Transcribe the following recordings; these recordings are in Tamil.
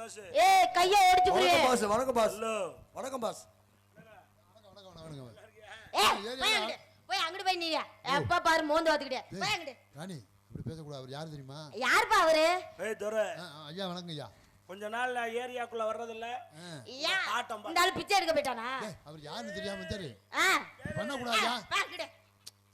பாஸ். ஏய் கைய ஒடிச்சு புடி. வணக்கம் பாஸ். வணக்கம் பாஸ். ஹலோ. வணக்கம் பாஸ். வணக்கம். ஏய் போய் அங்கடு போய் நீயா. எப்ப பாரு மோந்து வாத்துக்கிட்டே. போய் அங்கடு. ராணி இப்படி பேச கூடாது. அவர் யார் தெரியுமா? யார்ப்பா அவரு? ஏய் துரை. ஐயா வணக்கம் ஐயா. கொஞ்ச நாள் ஏரியாக்குள்ள வர்றது இல்ல. ஆட்டம் பா. இந்த ஆளு பிச்சை எடுக்க போய்ட்டானா? அவர் யாருன்னு தெரியாம சரி. பண்ண பண்ண கூடாதா?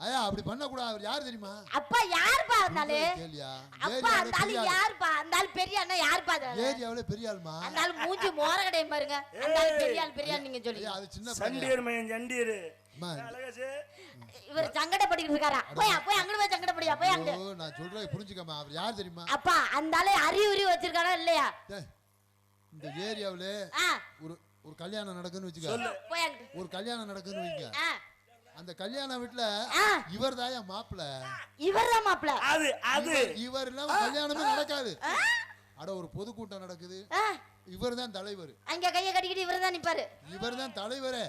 ஐயா அப்படி பண்ண கூடாது. அவர் யார் தெரியுமா? அப்பா யார்ப்பா அந்தாளு? கேளியா? அப்பா அந்தாளு யார்ப்பா? அந்தாளு பெரிய அண்ணா யார்ப்பா அது? ஏரியாவுல பெரிய ஆளுமா? அந்தாளு மூஞ்சி மோரகடை பாருங்க. அந்தாளு பெரிய ஆள் நீங்க சொல்லி. அது சின்ன சண்டீர் மயன் ஜண்டீர். அழகே. இவர் சங்கடப்படிக்கிட்டு இருக்காரா? போய் அங்க போய் சங்கடப்படியா? போய் அங்க. ஓ நான் சொல்றேன் புரிஞ்சுக்கமா. அவர் யார் தெரியுமா? அப்பா அந்தாளு அறிவுரி வச்சிருக்கானா இல்லையா? இந்த ஏரியாவுல ஒரு கல்யாணம் நடக்குன்னு வெச்சுக்க. போய் அங்க. ஒரு கல்யாணம் நடக்குன்னு வைங்க. அந்த கல்யாண வீட்ல இவர்தாயா மாப்பிள. இவர்தான் மாப்பிள. அது இவர் இல்லாம கல்யாணமே நடக்காது. அட ஒரு பொதுக்கூட்டம் நடக்குது. இவர்தான் தலைவர். அங்க கைய கட்டிக்கிட்டு இவர்தான் நிப்பாரு. இவர்தான் தலைவரே.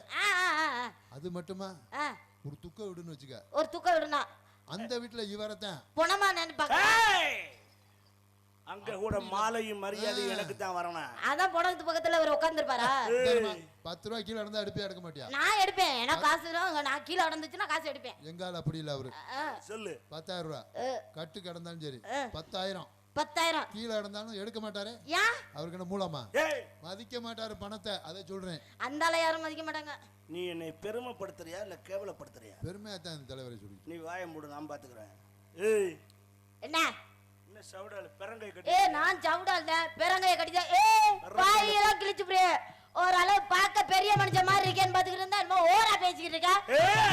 அது மட்டுமா? ஒரு துக்க விடுன்னு வெச்சுக்க. ஒரு துக்க விடுனா அந்த வீட்ல இவரதான் பொணமா நினைப்பாங்க. அங்க கூட மாலையும் மரியாதையும் எனக்கு தான் வரணும். அதான் பொணத்து பக்கத்துல அவர் உட்கார்ந்திருப்பாரா? 10 ரூபாய் கீழ நடந்தா எடுப்பே எடுக்க மாட்டியா? நான் எடுப்பேன். எனக்கு காசு நான் கீழ நடந்துச்சுன்னா காசு எடுப்பேன். எங்கால அப்படி இல்ல அவரு. சொல்லு. 10,000 ரூபாய் கட்டு கடந்தாலும் சரி. 10,000 கீழ இருந்தாலும் எடுக்க மாட்டாரு. ஏன்? அவருக்கு என்ன மூலமா? மதிக்க மாட்டாரு பணத்தை. அதை சொல்றேன். அந்தால யாரும் மதிக்க மாட்டாங்க. நீ என்னை பெருமைப்படுத்துறியா இல்ல கேவலப்படுத்துறியா? பெருமையா தான் தலைவரை சொல்லி. நீ வாயை மூடு, நான் பாத்துக்கிறேன். ஏய் என்ன என்ன சவுடால பெரங்கை கட்டி? நான் சவுடால பெரங்கைய கட்டிதா. வாயெல்லாம் கிழிச்சு புரிய. ஒரு அளவு பார்க்க பெரிய மனுஷன் மாதிரி இருக்கேன்னு பாத்துக்கிட்டு இருந்தா என்னமோ ஓரா பேசிக்கிட்டு இருக்கா.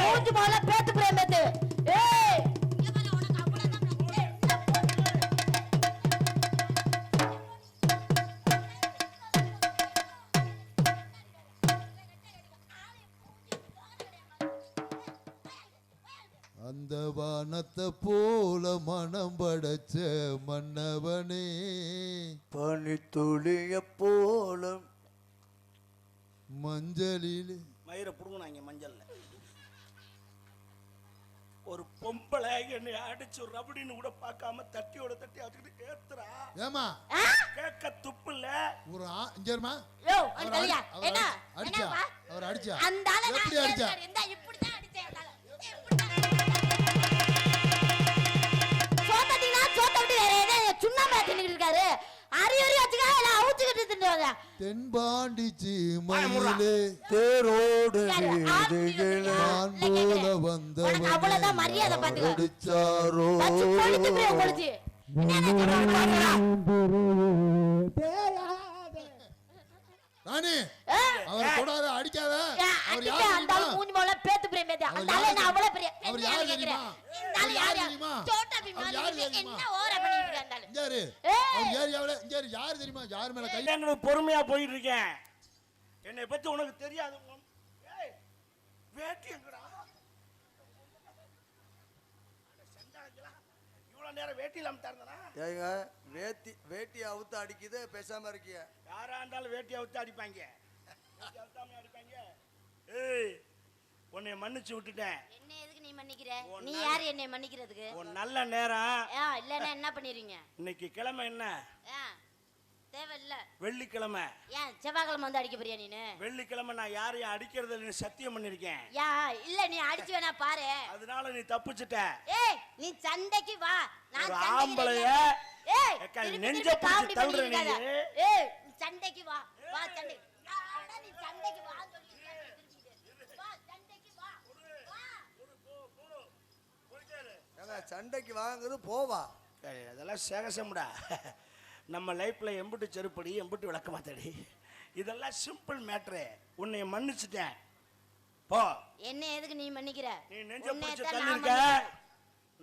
மூஞ்சி போல பேத்து புரிய பேத்து. அந்த வானத்தை போல மனம் படைச்ச மன்னவனே, பனித்துளிய போல மஞ்சளில் மயிரை புடுங்கினாங்க மஞ்சள்ல. ஒரு பொம்பளை என்னை அடிச்சு ரபடின்னு கூட பார்க்காம தட்டியோட தட்டி அடிச்சுட்டு ஏத்துறா. ஏமா கேட்க துப்பு இல்ல. ஒரு இங்கேமா என்ன அடிச்சா அவர் அடிச்சா அந்தால எப்படி அடிச்சா? இந்த இப்படி தான் அடிச்சேன். சோத்தடினா சோத்த விட்டு வேற ஏதோ சுண்ணாம்பு தின்னுட்டு இருக்காரு. அரியறி வச்சுக்க எல்லாம் அவுச்சுக்கிட்டு தின்னுவாங்க. தென்பாண்டி சீமையிலே தேரோடு வீதிகளே நான் போல வந்தவனே அவ்வளவுதான் மரியாதை பாத்துக்க. அடிச்சாரோ கொளுத்து போய் கொளுத்து. ராணி அவர் தொடாத அடிக்காத. அவர் அடிச்ச அந்த ஆளு மூஞ்சி மேல பேத்து பிரே மேதி. அந்த ஆளு நான் அவ்வளவு பெரிய. அவர் யார் தெரியுமா? இந்த ஆளு யார் தெரியுமா? சோட்டா பீமானி என்ன ஓர பண்ணிட்டு இருக்க அந்த ஆளு. இங்கரு அவர் ஏரியாவுல இங்கரு யார் தெரியுமா? யார் மேல கை நான் பொறுமையா போயிட்டு இருக்கேன். என்னை பத்தி உனக்கு தெரியாது. ஏய் வேட்டி எங்கடா? செண்டாங்களா? இவ்வளவு நேரம் வேட்டி இல்லாம தரந்தனா? ஏங்க வேட்டி அவுத்து அடிக்குது பேசாம இருக்கிய. யாரா இருந்தாலும் வேட்டி அவுத்து அடிப்பாங்க. வேட்டி அவுத்தாம அடிப்பாங்க. ஏய் உன்னை மன்னிச்சு விட்டுட்டேன். என்ன எதுக்கு நீ மன்னிக்கிற? நீ யார் என்னை மன்னிக்கிறதுக்கு? ஒரு நல்ல நேரம். இல்லன்னா என்ன பண்ணிருவீங்க? இன்னைக்கு கிழமை என்ன? தேவை இல்ல. வெள்ளிக்கிழமை. ஏன் செவ்வாய்க்கிழமை வந்து அடிக்க போறியா நீனு? வெள்ளிக்கிழமை நான் யாரையும் அடிக்கிறது இல்ல சத்தியம் பண்ணிருக்கேன். இல்ல நீ அடிச்சு வேணா பாரு. அதனால நீ தப்பிச்சிட்ட. நீ சண்டைக்கு வா. நான் ஆம்பளைய நெஞ்ச பிடிச்சு தள்ளுற நீ. சண்டைக்கு வா. வா சண்டைக்கு. நீ சண்டைக்கு வா சொல்லிட்டேன். வா சண்டைக்கு வா. சண்டைக்கு வாங்குறது போவா. அதெல்லாம் சேகசம்டா. நம்ம லைஃப்ல எம்புட்டு செருப்படி எம்புட்டு விளக்க மாத்தடி. இதெல்லாம் சிம்பிள் மேட்ரு. உன்னை மன்னிச்சுட்டேன். போ. என்ன எதுக்கு நீ மன்னிக்கிற? நீ நெஞ்ச பிடிச்சு தள்ளிருக்க.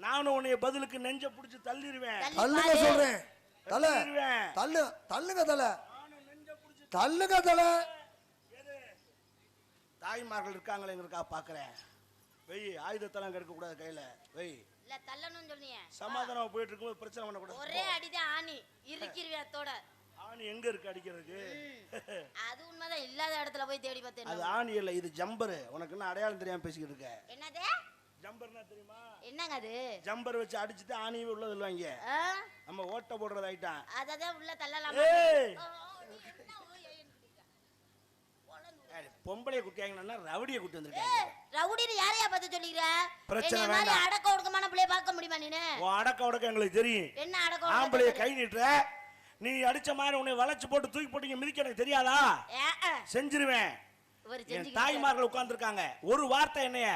நானும் உன்னை பதிலுக்கு நெஞ்ச பிடிச்சு தள்ளிடுவேன். தள்ளுங்க சொல்றேன். தள்ளுங்க தலை. தள்ளுங்க தலை. தாய்மார்கள் இருக்காங்களேங்கிறக்கா பாக்குறேன். வெய் ஆயுதத்தெல்லாம் கெடுக்க கூடாது கையில. வெய் இல்ல தள்ளணும்னு சொன்னீங்க. சமாதானம் போயிட்டு இருக்கும்போது பிரச்சனை பண்ண கூடாது. ஒரே அடிதான் ஆணி இருக்கிருவே அத்தோட. ஆணி எங்க இருக்கு அடிக்கிறதுக்கு? அது உண்மைதான். இல்லாத இடத்துல போய் தேடி பார்த்தேன். அது ஆணி இல்ல, இது ஜம்பர். உனக்கு என்ன அடையாளம் தெரியாம பேசிக்கிட்டு இருக்க? என்னது ஜம்பர்னா தெரியுமா? என்னங்க அது? ஜம்பர் வச்சு அடிச்சிட்டு ஆணியே உள்ள தள்ளுவாங்க. நம்ம ஓட்ட போடுறது ஐட்டம். அததான் உள்ள தள்ளலாம். பொம்பளை குட்டியாங்கன்னா ரவுடியை குட்டி வந்திருக்காங்க. ரவுடின்னு யாரையா பார்த்து சொல்லிக்கிற? பிரச்சனை என்னைய மாதிரி வேண்டாம். அடக்க ஒடுக்கமான பிள்ளைய பார்க்க முடியுமா நீனு? உன் அடக்க உடக்க எங்களுக்கு தெரியும். என்ன அடக்க ஒடுக்கம்? ஆம்பளைய கை நீட்டுற, நீ அடிச்ச மாதிரி உன்னை வளைச்சு போட்டு தூக்கி போட்டு மிதிக்க எனக்கு தெரியாதா? செஞ்சிருவேன். இவர் என் செஞ்சுக்கிட்டு தாய்மார்கள் உட்கார்ந்துருக்காங்க. ஒரு வார்த்தை என்னைய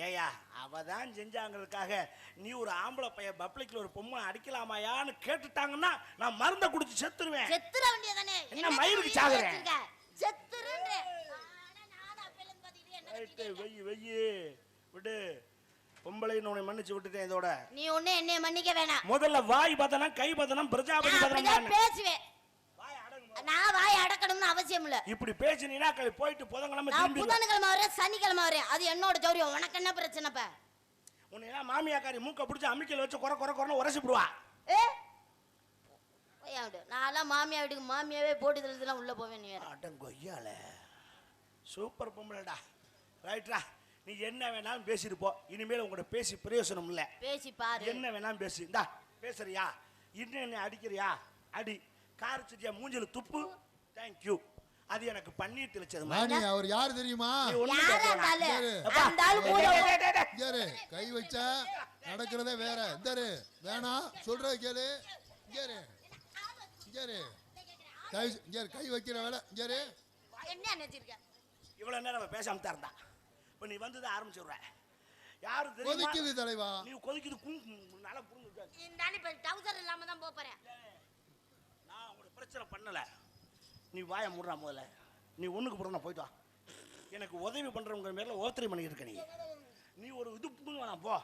ஏயா அவதான் செஞ்சாங்கிறதுக்காக நீ ஒரு ஆம்பளை பையன் பப்ளிக்ல ஒரு பொம்மை அடிக்கலாமாயான்னு கேட்டுட்டாங்கன்னா நான் மருந்தை குடிச்சு செத்துருவேன். செத்துற வேண்டியதானே. என்ன மயிருக்கு சாகுறேன்? செத்துறேன்ற. வெய்யி விடு. பொம்பளைன்னு உன்னை மன்னிச்சு விட்டுட்டேன். இதோட நீ ஒண்ணு என்னைய மன்னிக்க வேணாம். முதல்ல வாய் பதனம், கை பதனம், பிரஜாபதி பதனம். நான் பேசுவேன். நான் வாய் அடக்கணும்னு அவசியம் இல்ல. இப்படி பேசினீனா போயிட்டு புதன்கிழமை நான் திரும்பி புதன்கிழமை வரேன், சனிக்கிழமை வரேன். அது என்னோட சௌரியம். உனக்கு என்ன பிரச்சனைப்பா? உன்னை எல்லாம் மாமியாக்காரி மூக்க பிடிச்சி அம்மிக்கையில வச்சு குறை குறை குறைன்னு உரசிடுவா. நான் மாமியா வீட்டுக்கு மாமியாவே போட்டு தள்ளுலாம் உள்ள போவேன். நீ வேற அடங்கொய்யால சூப்பர் பொம்பளைடா. ரைட்ரா, நீ என்ன வேணாலும் பேசிட்டு போ. இனிமேல் உங்கள்கிட்ட பேசி பிரயோசனம் இல்ல. பேசி பாரு. என்ன வேணாலும் பேசு. இந்தா பேசுறியா? இன்னும் என்ன அடிக்கிறியா? அடி. கார் சிட்டியா மூஞ்சில துப்பு. தேங்க்யூ. அது எனக்கு பன்னீர் தெளிச்சது ராணி. அவர் யாரு தெரியுமா? யாரு? கை வச்சா நடக்கிறதே வேற. இந்தாரு வேணா சொல்றது கேளு. கை வைக்கிற வேலை. என்ன நினைச்சிருக்க? இவ்வளவு நேரம் பேசாம தான் இருந்தா. இப்ப நீ வந்து ஆரம்பிச்சுடுற. யாரு கொதிக்குது தலைவா. நீ கொதிக்குது. நல்லா புரிஞ்சு. இந்த இப்ப டவுசர் இல்லாம தான் போறேன். நான் உங்களுக்கு பிரச்சனை பண்ணல. நீ வாய மூடுறா முதல்ல. நீ ஒண்ணுக்கு போற போயிட்டு வா. எனக்கு உதவி பண்றவங்க மேல ஓத்திரி பண்ணிட்டு இருக்க. நீ ஒரு இது வேணாம் போ.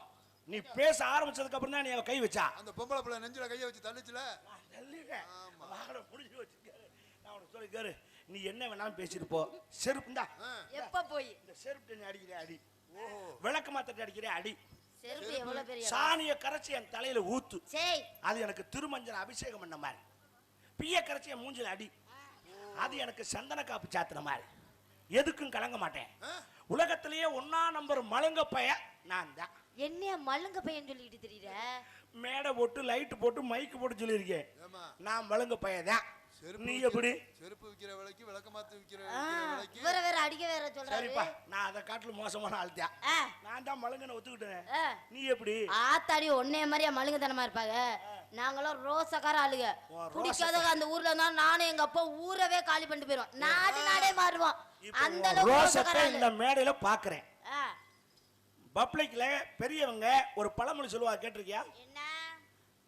நீ பேச ஆரம்பிச்சதுக்கு அப்புறம் தான் நீ கை வச்சா. அந்த பொம்பளை பிள்ளை நெஞ்சில கையை வச்சு தள்ளிச்சுல. நான் உனக்கு சொல்லி கேரு. நீ என்ன வேணாலும் பேசிட்டு போ. செருப்பு இந்தா. எப்ப போய் இந்த செருப்பு நீ அடிக்கிற அடி. விளக்கு மாத்திட்டு அடிக்கிற அடி. செருப்பு எவ்வளவு பெரிய சாணிய கரைச்சி என் தலையில ஊத்து. சரி. அது எனக்கு திருமஞ்சன அபிஷேகம் பண்ண மாதிரி. பிய கரைச்சி என் மூஞ்சில அடி. அது எனக்கு சந்தன காப்பு சாத்துன மாதிரி. எதுக்கும் கலங்க மாட்டேன். உலகத்திலேயே 1ஆம் நம்பர் மழுங்க பைய நான் தான். என்ன மழுங்க பையன் சொல்லிட்டு தெரியற? மேடை போட்டு லைட் போட்டு மைக்கு போட்டு சொல்லியிருக்கேன். நான் மழுங்க பையதான். நீ எப்படி? செருப்பு விக்கிற விலைக்கு விளக்க மாத்து விக்கிற விலைக்கு வேற வேற அடிக்க வேற சொல்றாரு. சரிப்பா, நான் அதை காட்டுல மோசமான ஆள்தா. நான் தான் மழுங்கன ஒத்துக்கிட்டேன். நீ எப்படி? ஆத்தாடி ஒன்னே மாதிரியா மழுங்கத்தனமா இருப்பாங்க. நாங்களும் ரோசக்கார ஆளுங்க. பிடிக்காதவங்க அந்த ஊர்ல இருந்தா நானும் எங்க அப்பா ஊரவே காலி பண்ணிட்டு போயிரும். நாடே மாறுவோம். அந்த அளவுக்கு ரோசத்தை இந்த மேடையில பாக்குறேன். பப்ளிக்ல பெரியவங்க ஒரு பழமொழி சொல்லுவாங்க, கேட்டிருக்கியா? என்ன?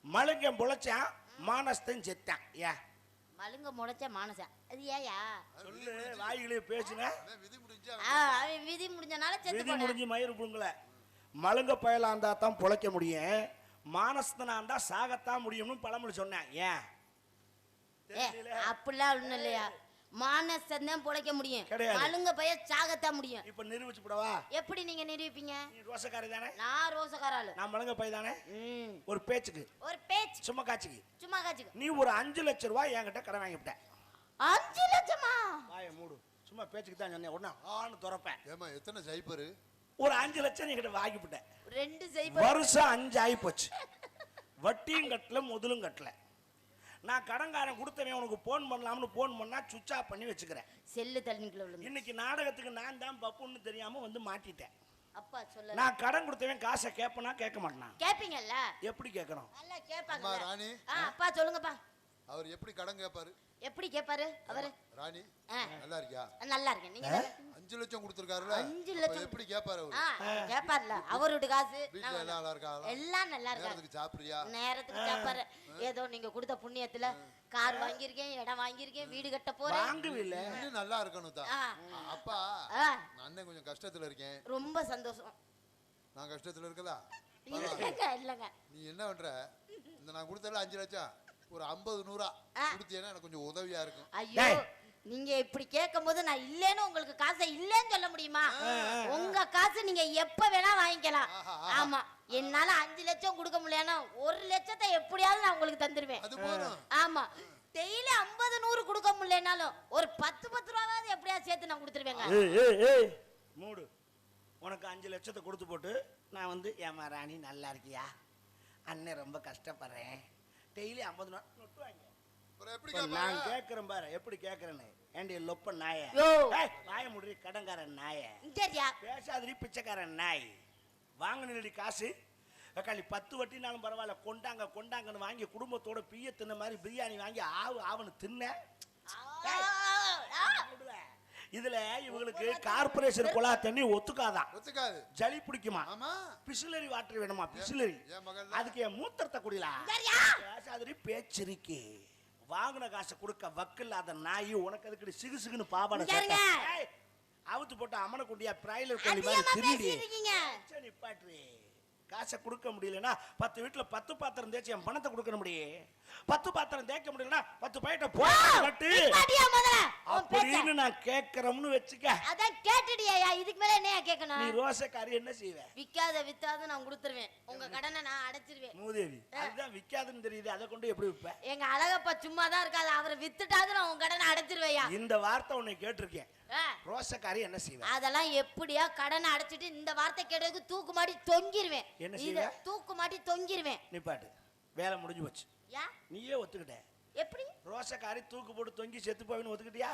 மழுங்க முளைச்சான் மானஸ்தன் செத்தான். ஏன் மழுங்க முளைச்ச மானசா? அது ஏயா? சொல்லு. வாயிலே பேசுன. விதி முடிஞ்சனால செத்து விதி முடிஞ்சு மயிறு புடுங்கல. மழுங்க பயலா இருந்தா தான் பொழைக்க முடியும். மானஸ்தனா இருந்தா சாகத்தான் முடியும்னு பழமொழி சொன்னேன். ஏன்? அப்படிலாம் ஒண்ணும் இல்லையா? மானசன் தான் பொழைக்க முடியும். மழுங்க பைய சாகத்தான் முடியும். இப்ப நிரூபிச்சு போடவா? எப்படி நீங்க நிரூபிப்பீங்க? நீ ரோசக்காரி தானே? நான் ரோசக்கார ஆளு. நான் மழுங்க பை தானே? ஒரு பேச்சுக்கு. ஒரு பேச்சு. சும்மா காட்சிக்கு. சும்மா காட்சிக்கு. நீ ஒரு 5 லட்சம் ரூபாய் என்கிட்ட கடன் வாங்கிவிட்ட. 5 லட்சமா? வாய மூடு. சும்மா பேச்சுக்கு தான் சொன்னேன். உடனே ஆன்னு துறப்பேன். ஏமா எத்தனை சைபர்? ஒரு 5 லட்சம் நீ கிட்ட வாங்கிவிட்ட. 2 சைபர். வருஷம் 5 ஆகி போச்சு. வட்டியும் கட்டல, முதலும் கட்டல. நான் கடன்காரன் கொடுத்தவன் உனக்கு போன் பண்ணலாம்னு போன் பண்ணா சுவிட்ச் ஆஃப் பண்ணி வச்சுக்கிறேன். செல்லு தள்ளிக்குள்ள விழுந்து. இன்னைக்கு நாடகத்துக்கு நான் தான் பப்புன்னு தெரியாம வந்து மாட்டிட்டேன். அப்பா சொல்ல. நான் கடன் கொடுத்தவன் காசை கேப்பனா கேட்க மாட்டான். கேப்பீங்கல்ல? எப்படி கேட்கணும்? நல்லா கேட்பாங்க. அம்மா ராணி. அப்பா சொல்லுங்கப்பா. அவர் எப்படி கடன் கேட்பாரு? எப்படி கேட்பாரு அவரு? ராணி நல்லா இருக்கியா? நல்லா இருக்கேன். நீங்க 5 லட்சம் கொடுத்திருக்காருல. 5 லட்சம் எப்படி கேட்பாரு அவரு? கேட்பார்ல. அவரோட காசு. வீட்ல எல்லாம் நல்லா இருக்காங்க. எல்லாம் நல்லா இருக்காங்க. நேரத்துக்கு சாப்பிடுறியா? நேரத்துக்கு சாப்பாரு. ஏதோ நீங்க கொடுத்த புண்ணியத்துல கார் வாங்கியிருக்கேன், இடம் வாங்கியிருக்கேன், வீடு கட்ட போறேன். வாங்குவில்ல. இன்னும் நல்லா இருக்கணும் தான். அப்பா அண்ணன் கொஞ்சம் கஷ்டத்துல இருக்கேன். ரொம்ப சந்தோஷம். நான் கஷ்டத்துல இருக்கதா? இல்லங்க. நீ என்ன பண்ற? இந்த நான் கொடுத்தல 5 லட்சம் ஒரு 50 100 கொடுத்தீங்கன்னா எனக்கு கொஞ்சம் உதவியா இருக்கும். ஐயோ, நீங்க இப்படி கேட்கும்போது நான் இல்லேன்னு உங்களுக்கு காசை இல்லேன்னு சொல்ல முடியுமா? உங்க காசு நீங்க எப்ப வேணா வாங்கிக்கலாம். ஆமா, என்னால 5 லட்சம் கொடுக்க முடியலன்னா 1 லட்சத்தை எப்படியாவது நான் உங்களுக்கு தந்துருவேன். ஆமா, டெய்லி 50 100 கொடுக்க முடியலனாலும் ஒரு 10 ரூபாவது எப்படியாவது சேர்த்து நான் கொடுத்துருவேங்க. மூடு. உனக்கு 5 லட்சத்தை கொடுத்து போட்டு நான் வந்து ஏமா ராணி நல்லா இருக்கியா? அண்ணன் ரொம்ப கஷ்டப்படுறேன், டெய்லி 50 நொட்டு வாங்க. அப்புறம் எப்படி இப்ப கேட்பாங்க? நான் கேக்குறேன் பாரு எப்படி கேக்குறேன்னு. ஏண்டி லொப்ப நாய, யோ. ஏய், வாய முடி கடன்காரன் நாய, சரியா பேசாதடி பிச்சைக்காரன் நாய். வாங்கினடி காசு தக்காளி 10 வட்டினாலும் பரவாயில்ல, கொண்டாங்க கொண்டாங்கன்னு வாங்கி குடும்பத்தோட பிய தின்ன மாதிரி பிரியாணி வாங்கி ஆவுன்னு தின்ன. இதுல இவங்களுக்கு கார்பரேஷன் குழா தண்ணி ஒத்துக்காதான், ஒத்துக்காது. ஜலி பிடிக்குமா, ஆமா. பிசிலரி வாட்டர் வேணுமா, பிசிலரி. என் மகள் அதுக்கு என் மூத்திரத்தை குடிலாம். பேசாதடி பேச்சிருக்கே. வாங்கின காசை கொடுக்க வக்கில்லாத நாய் உனக்கு அதுக்கு சிகு சிகுன்னு பாபாட அவுத்து போட்டு அம்மனை குண்டியா பிராய்லர் கோழி மாதிரி திருடி நிப்பாட்டு. காசை கொடுக்க முடியலன்னா 10 வீட்டுல 10 பாத்திரம் தேய்ச்சி என் பணத்தை கொடுக்க முடியும். 10 பாத்திரம் தேய்க்க முடியலன்னா 10 பைட்ட போட்டு அப்படின்னு நான் கேட்கறோம்னு வச்சுக்க. அதான் கேட்டுடியா, இதுக்கு மேல என்ன கேட்கணும்? நீ ரோசக்காரி என்ன செய்வ? வித்தாத நான் கொடுத்துருவேன், உங்க கடனை நான் அடைச்சிருவேன். மூதேவி அதுதான் விக்காதுன்னு தெரியுது, அதை கொண்டு எப்படி விப்ப? எங்க அழகப்பா சும்மா தான் இருக்காது, அவரை வித்துட்டாது நான் உங்க கடனை அடைச்சிருவேயா. இந்த வார்த்தை உன்னை கேட்டிருக்கேன். ரோசக்காரி என்ன செய்வ? அதெல்லாம் எப்படியா கடனை அடைச்சிட்டு இந்த வார்த்தை கேட்டதுக்கு தூக்கு மாட்டி தொங்கிருவேன். என்ன செய்வ? தூக்கு மாட்டி தொங்கிருவேன். நிப்பாட்டு, வேலை முடிஞ்சு போச்சு. யா நீயே ஒத்துக்கிட்ட. எப்படி? ரோசக்காரி தூக்கு போட்டு தொங்கி செத்து போயின்னு ஒத்துக்கிட்டியா?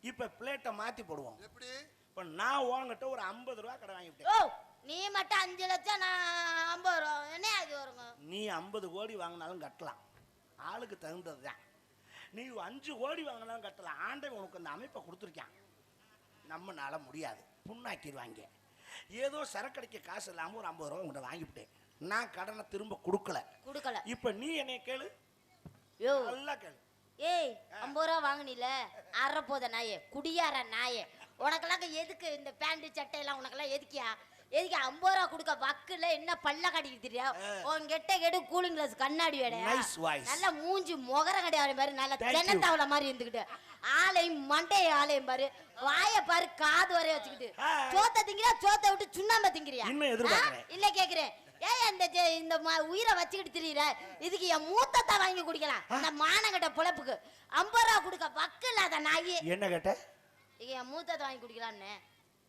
இப்ப பிளேட்டை மாத்தி போடுவோம். எப்படி? இப்ப நான் உன்கிட்ட ஒரு 50 ரூபா கடை ஓ, வாங்கிவிட்டேன். நீ மட்டும் 5 லட்சம், நான் 50 ரூபா. என்ன அது வருங்க? நீ 50 கோடி வாங்கினாலும் கட்டலாம், ஆளுக்கு தகுந்ததுதான். நீ 5 கோடி வாங்கினாலும் கட்டலாம். ஆண்டவன் உனக்கு அந்த அமைப்பை கொடுத்துருக்கான். நம்மனால முடியாது, புண்ணாக்கிடுவாங்க. ஏதோ சரக்கடிக்க காசு இல்லாம ஒரு 50 ரூபா உங்கள்கிட்ட வாங்கிவிட்டேன். நான் கடனை திரும்ப கொடுக்கல. இப்ப நீ என்னை கேளு, யோ நல்லா கேளு. ஏய், 50 ரூபா வாங்கினில அறப்போத நாயே, குடியார நாயே, உனக்கெல்லாம் எதுக்கு இந்த பேண்ட் சட்டையெல்லாம்? உனக்கெல்லாம் எதுக்கியா? எதுக்கு 50 ரூபா கொடுக்க வக்குல என்ன பல்ல கடிக்கு தெரியா? உன் கெட்ட கெடு கூலிங் கிளாஸ் கண்ணாடி வேட, நல்ல மூஞ்சி முகர கிடையாது பாரு, நல்ல தென்னத்தாவள மாதிரி இருந்துக்கிட்டு, ஆளையும் மண்டைய ஆளையும் பாரு, வாய பாரு, காது வரைய வச்சுக்கிட்டு, சோத்த திங்கிறியா? சோத்த விட்டு சுண்ணாம்பு திங்கிறியா? இல்ல கேக்குறேன், ஏன் இந்த உயிரை வச்சுக்கிட்டு திரியிற? இதுக்கு என் மூத்தத்தை வாங்கி குடிக்கலாம், அந்த மானங்கட்ட பொழப்புக்கு 50 ரூபா கொடுக்க வக்கு இல்லாத நாயி. என்ன கேட்ட? என் மூத்தத்தை வாங்கி குடிக்கலான்னு.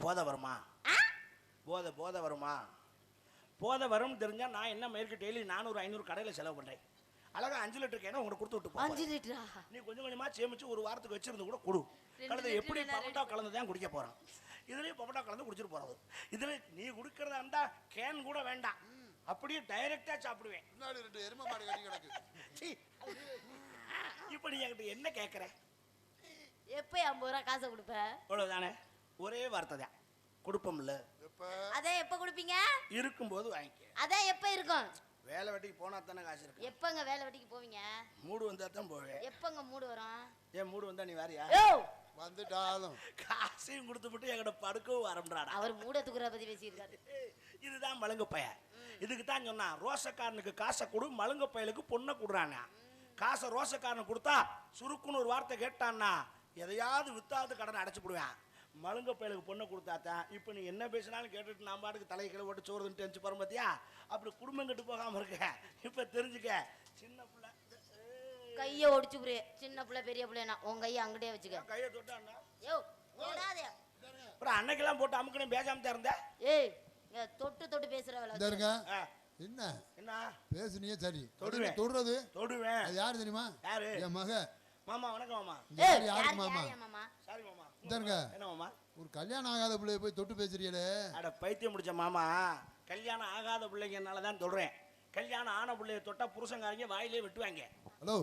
போத வருமா? போத வருமா? போத வரும் தெரிஞ்சா நான் என்ன மயிருக்கு டெய்லி 400-500 கடையில செலவு பண்றேன். அழகா 5 லிட்டர் கேனா உனக்கு கொடுத்து விட்டு 5 லிட்டரா? நீ கொஞ்சம் கொஞ்சமா சேமிச்சு ஒரு வாரத்துக்கு வச்சிருந்து கூட கொடு. கலந்து எப்படி பப்பட்டா கலந்து தான் குடிக்க போறோம். இதுலயும் பப்பட்டா கலந்து குடிச்சிட்டு போறது. இதுல நீ குடிக்கிறதா இருந்தா கேன் கூட வேண்டாம், அப்படியே டைரக்டா சாப்பிடுவேன். முன்னாடி 2 எருமை மாடு கட்டி கிடக்கு. இப்ப நீ என்கிட்ட என்ன கேட்கற? எப்ப 50 ரூபா காசை கொடுப்ப? அவ்வளவுதானே, ஒரே வார்த்தை தான், கொடுப்போம்ல. அதான் எப்ப கொடுப்பீங்க? இருக்கும்போது வாங்கிக்க. அதான் எப்ப இருக்கும்? வேலை வெட்டிக்கு போனா தானே காசு இருக்கு. எப்பங்க வேலை வெட்டிக்கு போவீங்க? மூடு வந்தா தான் போவேன். எப்பங்க மூடு வரும்? ஏன் மூடு வந்தா நீ வாரியா? வந்துட்டாலும் காசையும் கொடுத்துட்டு எங்கட படுக்கவும் வரம்ன்றாடா. அவர் மூட தூக்குற பத்தி பேசியிருக்காரு. இதுதான் மழுங்க பைய. இதுக்கு தான் சொன்னா, ரோசக்காரனுக்கு காசை கொடு, மழுங்க பயலுக்கு பொண்ணை கொடுறாங்க. காசை ரோசக்காரனுக்கு கொடுத்தா சுருக்குன்னு ஒரு வார்த்தை கேட்டான்னா எதையாவது வித்தாவது கடனை அடைச்சு போடுவேன். மழுங்க பயலுக்கு பொண்ணை கொடுத்தாத்தான். இப்போ நீ என்ன பேசினாலும் கேட்டுட்டு நான் பாட்டுக்கு தலையை கிளை போட்டு சோறுன்னு தெரிஞ்சு பாரு பார்த்தியா? அப்படி குடும்பம் கெட்டு போகாம இருக்க. இப்போ தெரிஞ்சுக்க, சின்ன பிள்ளை கையை ஒடிச்சு புரிய, சின்ன பிள்ளை பெரிய பிள்ளைனா உன் கையை அங்கிட்டே வச்சுக்க. கையை தொட்டான்னா யோ தொடாதே. அப்புறம் அன்னைக்கெல்லாம் போட்டு அமுக்கணும் பேசாம தான் இருந்த. ஏய், தொட்டு தொட்டு பேசுற வேலை இருங்க. என்ன என்ன பேசுனியே சரி. தொடுவேன் தொடுறது தொடுவேன். அது யாரு தெரியுமா? யாரு? என் மக. மாமா வணக்கம் மாமா. யாரு மாமா? சாரி மாமா. இந்தருங்க. என்ன மாமா? ஒரு கல்யாணம் ஆகாத பிள்ளைய போய் தொட்டு பேசுறீங்களே. அட பைத்தியம் முடிச்ச மாமா, கல்யாணம் ஆகாத பிள்ளைங்கனால தான் சொல்றேன். கல்யாணம் ஆன பிள்ளைய தொட்டா புருஷங்காரங்க வாயிலே வெட்டுவாங்க. ஹலோ,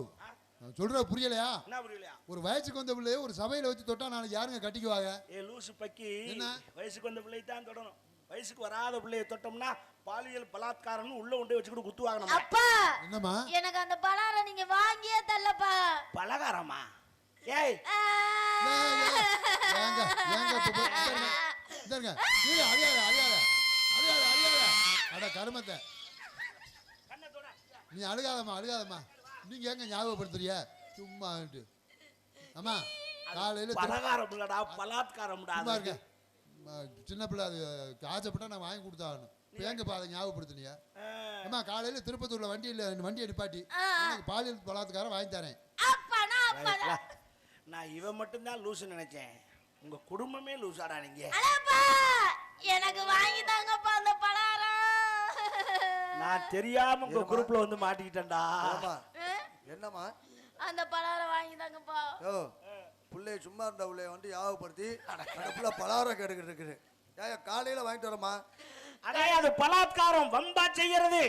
சொல்ற புரியலையா? என்ன புரியலையா? ஒரு வயசுக்கு வந்த பிள்ளைய ஒரு சபையில வச்சு தொட்டா நாளைக்கு யாருங்க கட்டிக்குவாங்க? ஏ லூசு பக்கி, என்ன? வயசுக்கு வந்த பிள்ளை தான் தொடணும். வயசுக்கு வராத பிள்ளைய தொட்டோம்னா பாலியல் பலாத்காரம்னு உள்ள கொண்டு வச்சுக்கிட்டு குத்துவாங்க. அப்பா என்னம்மா? எனக்கு அந்த பலாரம் நீங்க வாங்கியே தரலப்பா. பலகாரமா? ஏய் ஏங்க இந்தருங்க. நீ அழியாத அழியாத அழியாத அழியாத. அட கருமத்தை, நீ அழுகாதம்மா அழுகாதம்மா. நீங்க எங்க ஞாபகப்படுத்துறிய சும்மா? ஆமா, காலையில பலகாரம் இல்லடா, பலாத்காரம்டா. சும்மா இருக்க. சின்ன பிள்ளை அது ஆசைப்பட்டா நான் வாங்கி கொடுத்தாகணும். இப்போ எங்கப்பா அதை ஞாபகப்படுத்தினியா? அம்மா காலையில திருப்பத்தூர்ல வண்டியை நிப்பாட்டி எனக்கு பாலியல் பலாத்காரம் வாங்கி தரேன். நான் இவன் மட்டும்தான் லூசு நினைச்சேன். உங்க குடும்பமே லூசாடா நீங்க. எனக்கு வாங்கி தாங்கப்பா அந்த பலாரம். நான் தெரியாம உங்க குரூப்ல வந்து மாட்டிக்கிட்டேன்டா. என்னம்மா? அந்த பலகாரம் வாங்கி தாங்கப்பா. யோ பிள்ளைய சும்மா இருந்த பிள்ளைய வந்து யாவப்படுத்தி அந்த பிள்ளை பலகாரம் கேட்டுக்கிட்டு இருக்குது. ஏன் காலையில வாங்கிட்டு வரமா? அடே அது பலாத்காரம் வம்பா செய்யறது.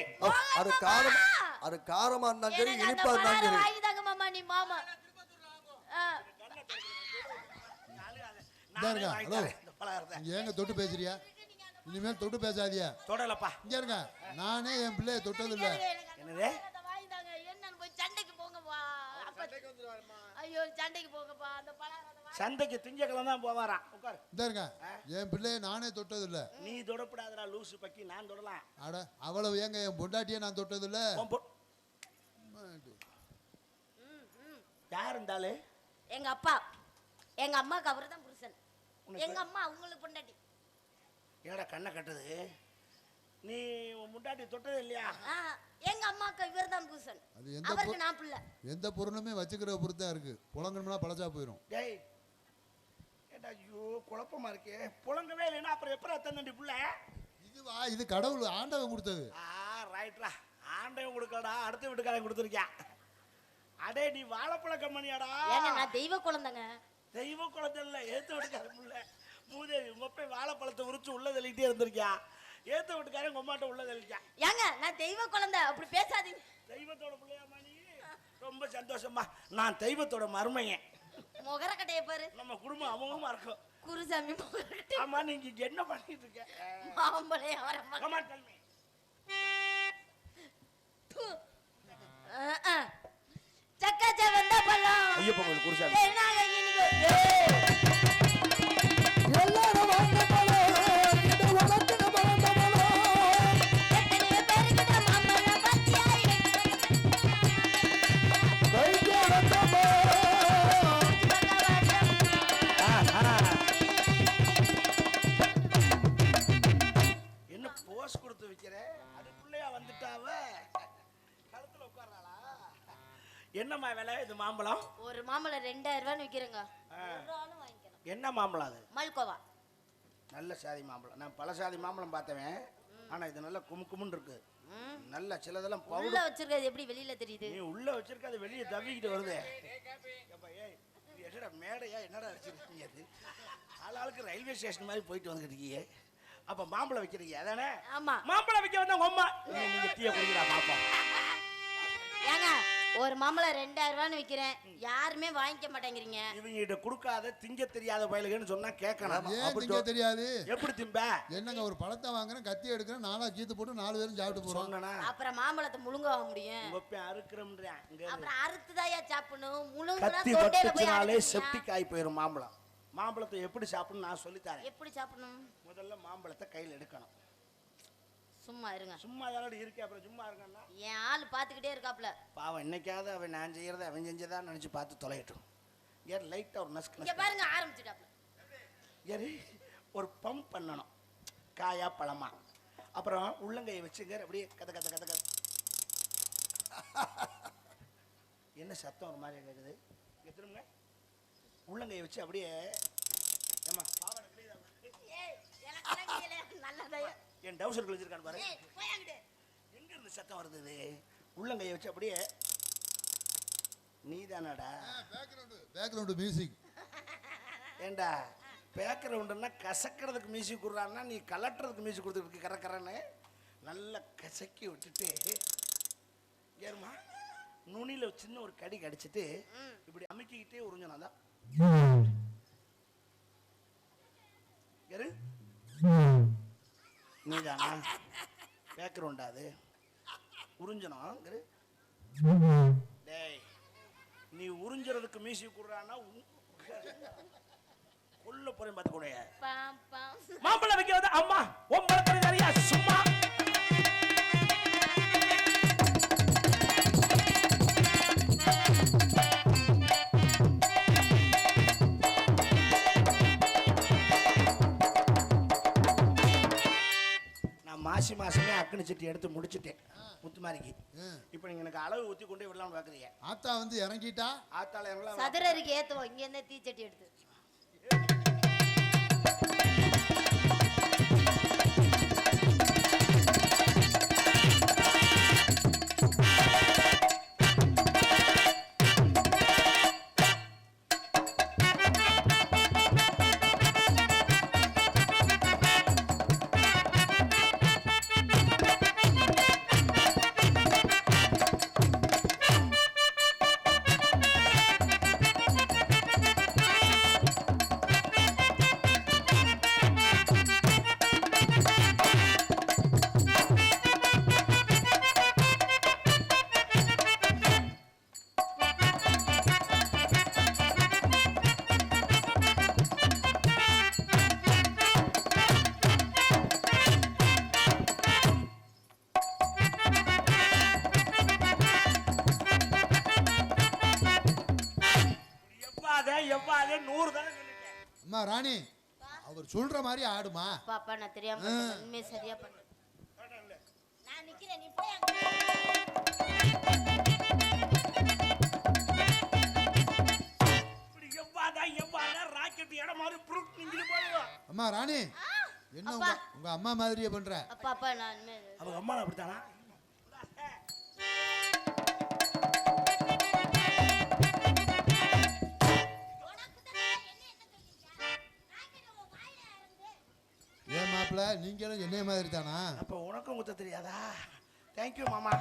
அது காரமா இருந்தாலும் சரி எனக்கு அந்த இனிப்பா இருந்தாலும் பலகாரம் சரி. வாங்கி தாங்க மாமா, நீ மாமா. இந்த இருங்க, வாங்கி ஹலோ. தரேன் இந்த பலகாரத்தை. நீங்க ஏங்க தொட்டு பேசுறியா? இனிமேல் தொட்டு பேசாதியா? தொடலப்பா. இங்க இருங்க, நானே என் பிள்ளைய தொட்டது இல்ல. என்னது? வாங்கி தாங்க. என்னன்னு போய் சண்டைக்கு போங்கப்பா. ஐயோ சண்டைக்கு போங்கப்பா. அந்த பலகாரத்தை சந்தைக்கு திங்கக்கிழமை தான் போவாராம். உட்காரு. இந்த இருங்க, என் பிள்ளைய நானே தொட்டது இல்ல. நீ தொடப்படாதடா லூசு பக்கி, நான் தொடலாம். அட அவ்வளவு ஏங்க என் பொண்டாட்டியே நான் தொட்டது இல்ல. யார் இருந்தாலும் எங்க அப்பா, எங்க அம்மாக்கு அவர்தான் புருஷன். எங்க அம்மா அவங்களுக்கு பொண்டாட்டி. என்னடா கண்ணை கட்டுது? நீ உன் முண்டாட்டி தொட்டது இல்லையா? எங்க அம்மாக்கு இவர்தான் புருஷன். அது எந்த அவருக்கு நான் பிள்ளை. எந்த பொருளுமே வச்சுக்கிற பொறுத்தா இருக்கு. புலங்கணும்னா பழச்சா போயிடும். டேய் ஏடா ஐயோ குழப்பமா இருக்கே. புலங்கவே இல்லைன்னா அப்புறம் எப்பரா தந்தண்டி புள்ள? இதுவா, இது கடவுள் ஆண்டவன் கொடுத்தது. ரைட்ரா. ஆண்டவன் கொடுக்கடா, அடுத்த வீட்டுக்காரன் கொடுத்துருக்கேன். அடே நீ வாழைப்பழ கம்பெனியாடா? ஏங்க நான் தெய்வ குழந்தைங்க. தெய்வ குழந்தை இல்ல, ஏத்த வீட்டுக்காரன் புள்ள. மூதேவி உங்க அப்பா வாழைப்பழத்தை உரிச்சு உள்ள தள்ளிக்கிட்டே இருந்திருக்கியா. ஏத்த வீட்டுக்காரன் உங்க அம்மாட்ட உள்ள தள்ளிக்கான். ஏங்க நான் தெய்வ குழந்தை, அப்படி பேசாதீங்க. தெய்வத்தோட பிள்ளையாமா நீ? ரொம்ப சந்தோஷமா. நான் தெய்வத்தோட மருமையன். முகரக்கட்டைய பாரு. நம்ம குடும்பம் அமோகமா இருக்கும். குருசாமி முகரக்கட்டை. ஆமா நீங்க இங்க என்ன பண்ணிட்டு இருக்க? மாம்பழம் அவரம்மா. Come on, tell me. சக்கச்ச வந்த பழம். ஐயப்ப கோயில் குருசாமி. தேனாக இனிக்கும். எல்லாரும் வாங்க பழம், இது உனக்குன்னு வளர்ந்த பழம். எத்தனையோ பேருக்கிட்ட மாம்பழம் பச்சையாய் கைக்கு வந்த பழம். என்ன போஸ் கொடுத்து வைக்கிற? அதுக்குள்ளேயா வந்துட்டாவ? கழுத்துல உட்கார்றாளா? என்னம்மா விலை இது மாம்பழம்? ஒரு மாம்பழம் 2000 ரூபான்னு விக்கிறேங்க. ஒரு ஆளு வாங்கிக்கலாம். என்ன மாம்பழம் அது? மல்கோவா. நல்ல சாதி மாம்பழம். நான் பல சாதி மாம்பழம் பார்த்தவன். ஆனா இது நல்ல குமுக்குமுன்னு இருக்கு. நல்ல சிலதெல்லாம் உள்ள பவுடர். வச்சிருக்கிறது எப்படி வெளியில தெரியுது? நீ உள்ள வச்சிருக்க, அது வெளியே தவிக்கிட்டு வருது. ஏப்பா, ஏய், இது என்னடா மேடையா, என்னடா வச்சிருக்கீங்க? அது ஆளாளுக்கு ரயில்வே ஸ்டேஷன் மாதிரி போயிட்டு வந்துட்டு இருக்கீங்க. அப்ப மாம்பழம் வைக்கிறீங்க அதானே? ஆமா. மாம்பழம் வைக்க வந்தா உங்க அம்மா நீங்க டீயை குடிக்கிறா பாப்போம். ஏங்க ஒரு மாம்பழம் 2000 ரூபான்னு விக்கிறேன், யாருமே வாங்கிக்க மாட்டேங்கிறீங்க. இவங்க கிட்ட கொடுக்காத திங்க தெரியாத பயலுகன்னு சொன்னா கேட்கணும். ஏன் அப்படி திங்க தெரியாது? எப்படி திம்ப? என்னங்க ஒரு பழத்தை வாங்குறேன், கத்தி எடுக்கிறேன், 4 கீத்து போட்டு 4 பேரும் சாப்பிட்டு போறோம். சொன்னா அப்புறம் மாம்பழத்தை முழுங்கவா முடியும்? உங்க அப்பா அறுக்கிறோம்ன்றேன். இங்க அப்புறம் அறுத்துதாயா சாப்பிடணும். முழுங்குனா கத்தி தொண்டையில போய் வட்டுச்சுனாலே அடைச்சிக்கியா? செப்டிக் ஆகி போயிடும் மாம்பழம். மாம்பழத்தை எப்படி சாப்பிடணும் நான் சொல்லித்தரேன். எப்படி சாப்பிடணும்? முதல்ல மாம்பழத்தை கையில் எடுக்கணும். சும்மா இருங்க. சும்மா தானே இருக்கே, அப்புறம் சும்மா இருக்கன்னா என் ஆள் பாத்துக்கிட்டே இருக்காப்ல. பாவம் என்னைக்காவது அவன் நான் செய்யறதை அவன் செஞ்சதான் நினைச்சு பார்த்து தொலையட்டும். ஏன் லைட்டா ஒரு நஸ்க் இங்க நஸ்க் பாருங்க ஆரம்பிச்சுட்டாப்ல. ஏறி ஒரு பம்ப் பண்ணணும், காயா பழமா. அப்புறம் உள்ளங்கையை வச்சுங்க, அப்படியே கத கத கத கத. என்ன சத்தம் ஒரு மாதிரி கேட்குது? இங்க திரும்ப உள்ளங்கையை வச்சு அப்படியே. ஏமா பாவனை கிளியுதா? ஏய் எனக்கு தெரியல. நல்லதா. என் டவுசர் கிழிச்சிருக்கான்னு பாரு. ஏய் போய் அங்கிட்டு. எங்க இருந்து சத்தம் வருது இது? உள்ளங்கையை வச்சு அப்படியே. நீதானடா பேக்ரவுண்ட் மியூசிக். ஏண்டா பேக்ரவுண்டுன்னா கசக்கிறதுக்கு மியூசிக் கொடுறான்னா நீ கலட்டுறதுக்கு மியூசிக் கொடுத்துருக்கு கரக்கரன்னு. நல்லா கசக்கி விட்டுட்டு ஏறுமா நுனியில சின்ன ஒரு கடி கடிச்சிட்டு இப்படி அமுக்கிக்கிட்டே உறிஞ்சணும். தான் யாரு நீதானா? பேக்ரவுண்டா அது? உறிஞ்சணும். டேய் நீ உறிஞ்சறதுக்கு மியூசிக் கொடுறான்னா கொல்ல போறேன் பார்த்து கூட. பாம் பாம். மாம்பழம் வைக்க வந்து அம்மா ஒம்பளை நிறையா சும்மா. நான் மாசமே அக்கனி சட்டி எடுத்து முடிச்சுட்டேன் முத்துமாரிக்கு. இப்போ நீங்க எனக்கு அளவு ஊத்தி கொண்டே விடலாம்னு பாக்குறீங்க. ஆத்தா வந்து இறங்கிட்டா ஆத்தால எங்களாம் சதுரருக்கு ஏத்துவோம். இங்க இருந்தே தீச்சட்டி எடுத்து. ராணி அவர் சொல்ற மாதிரி ஆடுமா. பாப்பா நான் தெரியாம உண்மையை சரியா பண்ண. நான் நிக்கிறேன், நீ போய் இப்படி எவ்வாதா ராக்கெட் இடம் மாதிரி புருட் நிங்கிட்டு போடுவா. அம்மா ராணி என்ன உங்க அம்மா மாதிரியே பண்ற. பாப்பா நான் அவங்க அம்மா அப்படித்தானா? ஏன் மாப்பிள்ள நீங்களும் என்னைய மாதிரி தானா? அப்ப உனக்கும் குத்த தெரியாதா? தேங்க்யூ மாமா.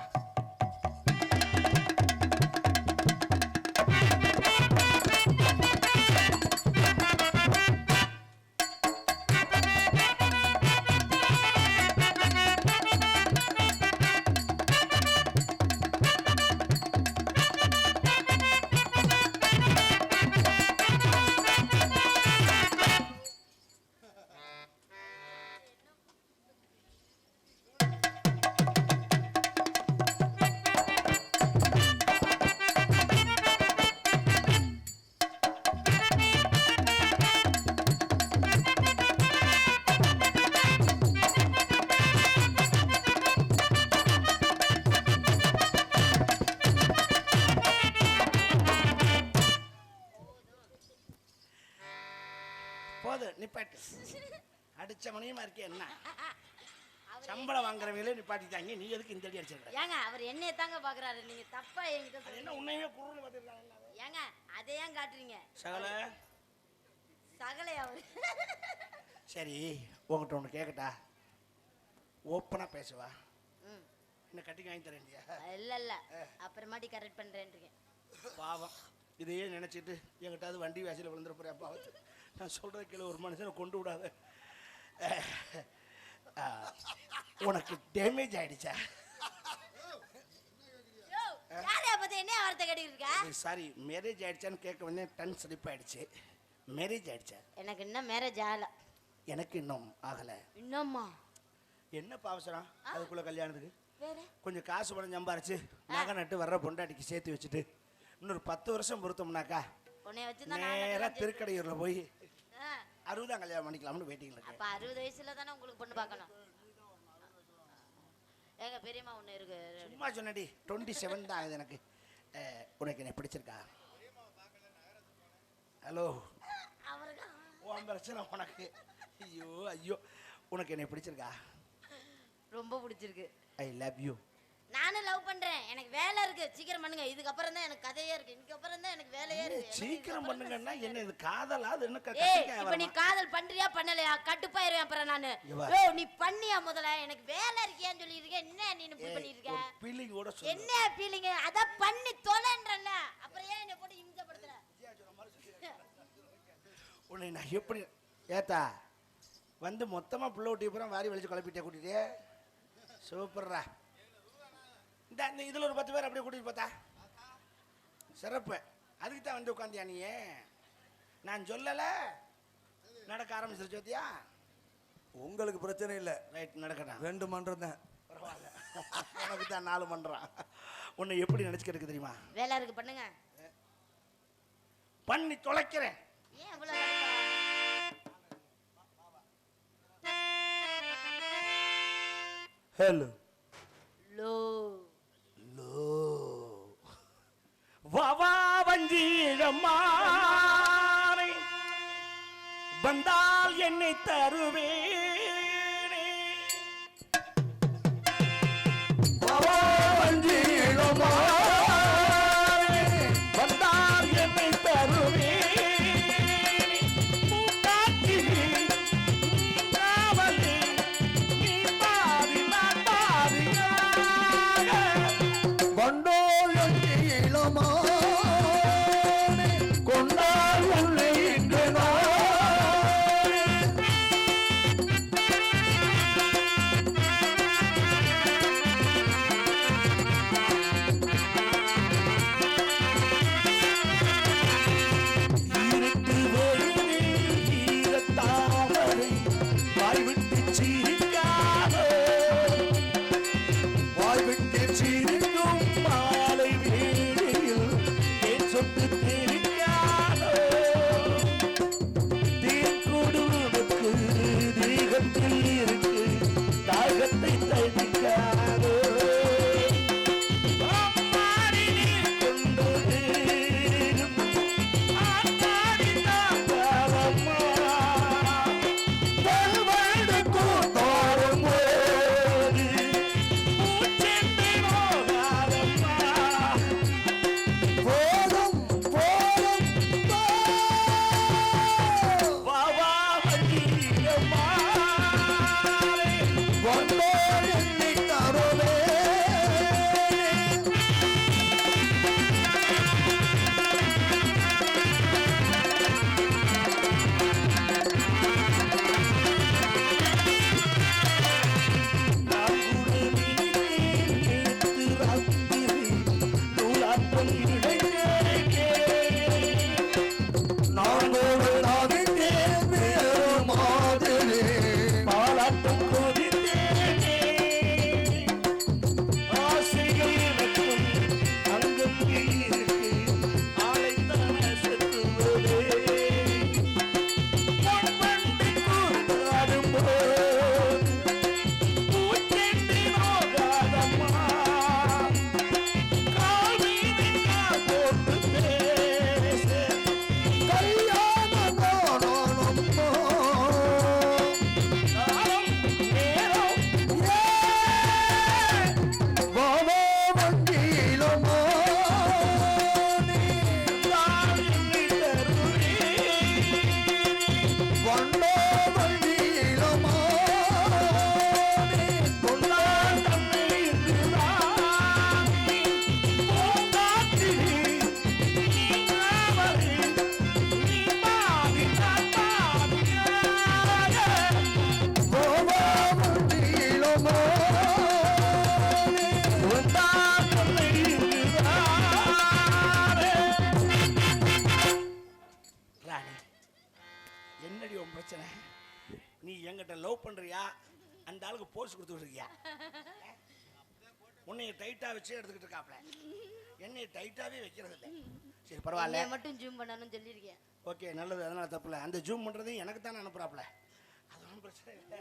போது நிப்பாட்டு. அடிச்ச மணியமா இருக்கே என்ன சம்பளம் வாங்குறவங்களே நிப்பாட்டிட்டாங்க. நீ எதுக்கு இந்த அடி அடிச்சிருக்க? ஏங்க அவர் என்னைய தாங்க பாக்குறாரு. நீங்க தப்பா என்கிட்ட அது என்ன உன்னையே குருன்னு பார்த்துருக்காங்க. ஏங்க அதை ஏன் காட்டுறீங்க? சகலை அவரு. சரி உங்ககிட்ட ஒன்று கேட்கட்டா? ஓப்பனா பேசுவா. என்ன கட்டிங் வாங்கி தரேன் இல்லையா? இல்ல அப்புறமாட்டி கரெக்ட் பண்றேன்றீங்க. பாவம் இதையே நினைச்சிட்டு என்கிட்ட வண்டி வாசியில் விழுந்துட போறேன். பாவத்து நான் சொல்ற கீழே ஒரு மனுஷனை கொண்டு விடாத. உனக்கு டேமேஜ் ஆயிடுச்சா? சாரி மேரேஜ் ஆயிடுச்சான்னு கேட்க வந்து டன் ஸ்லிப் ஆயிடுச்சு. மேரேஜ் ஆயிடுச்சா? எனக்கு இன்னும் மேரேஜ் ஆகல. எனக்கு இன்னும் ஆகல. இன்னும்மா என்ன பாவசரம் அதுக்குள்ள கல்யாணத்துக்கு? வேற கொஞ்சம் காசு பணம் சம்பாரிச்சு நகை நட்டு வர்ற பொண்டாட்டிக்கு சேர்த்து வச்சுட்டு இன்னொரு 10 வருஷம் பொறுத்தோம்னாக்கா உன்னை வச்சு நேரா திருக்கடையூர்ல போய் 60 கல்யாணம் பண்ணிக்கலாம்னு வெயிட்டிங்ல இருக்கு. அப்ப 60 வயசுல தானே உங்களுக்கு பொண்ணு பார்க்கணும். ஏங்க பெரியம்மா ஒண்ணு இருக்கு. சும்மா சொன்னடி 27 தான் ஆகுது எனக்கு. உனக்கு என்ன பிடிச்சிருக்கா? ஹலோ உன் பிரச்சனை உனக்கு. ஐயோ ஐயோ உனக்கு என்ன பிடிச்சிருக்கா? ரொம்ப பிடிச்சிருக்கு. I love you. நானும் லவ் பண்றேன். எனக்கு வேலை இருக்கு. சீக்கிரம் பண்ணுங்க. இதுக்கு அப்புறம் தான் எனக்கு கதையே இருக்கு. இதுக்கு அப்புறம் தான் எனக்கு வேலையே இருக்கு. சீக்கிரம் பண்ணுங்கன்னா என்ன இது காதலா? அது என்ன இப்ப நீ காதல் பண்றியா பண்ணலையா? கட்டுப்பாயிருவேன் அப்புறம் நானு. நீ பண்ணியா முதல்ல? எனக்கு வேலை இருக்கேன்னு சொல்லி இருக்கேன். என்ன நீ இப்படி பண்ணிட்டு இருக்க? ஃபீலிங் கூட சொல்லு. என்ன ஃபீலிங்? அத பண்ணி தொலைன்றல. அப்புறம் ஏன் என்ன போட்டு இம்சப்படுத்துற? உன்னை நான் எப்படி ஏத்தா வந்து மொத்தமா புள்ள ஊட்டி பூரா வாரி வலிச்சு குழப்பிட்டே கூட்டிட்டு சூப்பர்ரா. இந்த இதுல ஒரு 10 பேர் அப்படியே கூட்டிட்டு பார்த்தா சிறப்பு. அதுக்கு தான் வந்து உட்காந்தியா நீ? நான் சொல்லல நடக்க ஆரம்பிச்சிருச்சு பார்த்தியா? உங்களுக்கு பிரச்சனை இல்லை. ரைட் நடக்கட்டும். 2 மன்றம் தான். பரவாயில்ல. எனக்கு தான் 4 மன்றம். உன்னை எப்படி நினைச்சுக்கிட்டு தெரியுமா? வேலை இருக்கு பண்ணுங்க. பண்ணி தொலைக்கிறேன். ஏன் இவ்வளவு ஹலோ லோ லோ வாவா வஞ்சீரம்மா வந்தால் என்னை தருவேனே. வாவா வஞ்சீரம்மா வந்தால் என்னை தருவேனே. பக்கத்தில் இருக்கு தாகத்தை தவிக்காதோ அம்மாடி நீ கொண்டது ஆத்தாடி தாக்காதம்மா தல்வாடு கூத்தாடும் போது மூச்சென்று நோகாதம்மா போதும் போதும் வாவா வண்டியம்மா வந்தோர் என்னை தருவே நாங்களோடு நாவிட்டேன் வேறு மாதிரி கல்யாண கோணமோ வாவா வண்டியிலமோ வண்டோ வண்டியிலமோ வாவா வண்டியிலமோ ராணி என்னடி உன் பிரச்சனை நீ என்கிட்ட லவ் பண்றியா அந்த ஆளுக்கு போஸ் கொடுத்துட்டு இருக்கியா உன்னைய டைட்டா வச்சு எடுத்துக்கிட்டு இருக்காப்ல என்னைய டைட்டாவே வைக்கிறது இல்லை சரி பரவாயில்ல என்னைய மட்டும் ஜூம் பண்ணணும்னு சொல்லியிருக்கேன். ஓகே நல்லது அதனால தப்பு இல்லை அந்த ஜூம் பண்றதையும் எனக்கு தானே அனுப்புறாப்ல அது ஒன்றும் பிரச்சனை இல்லை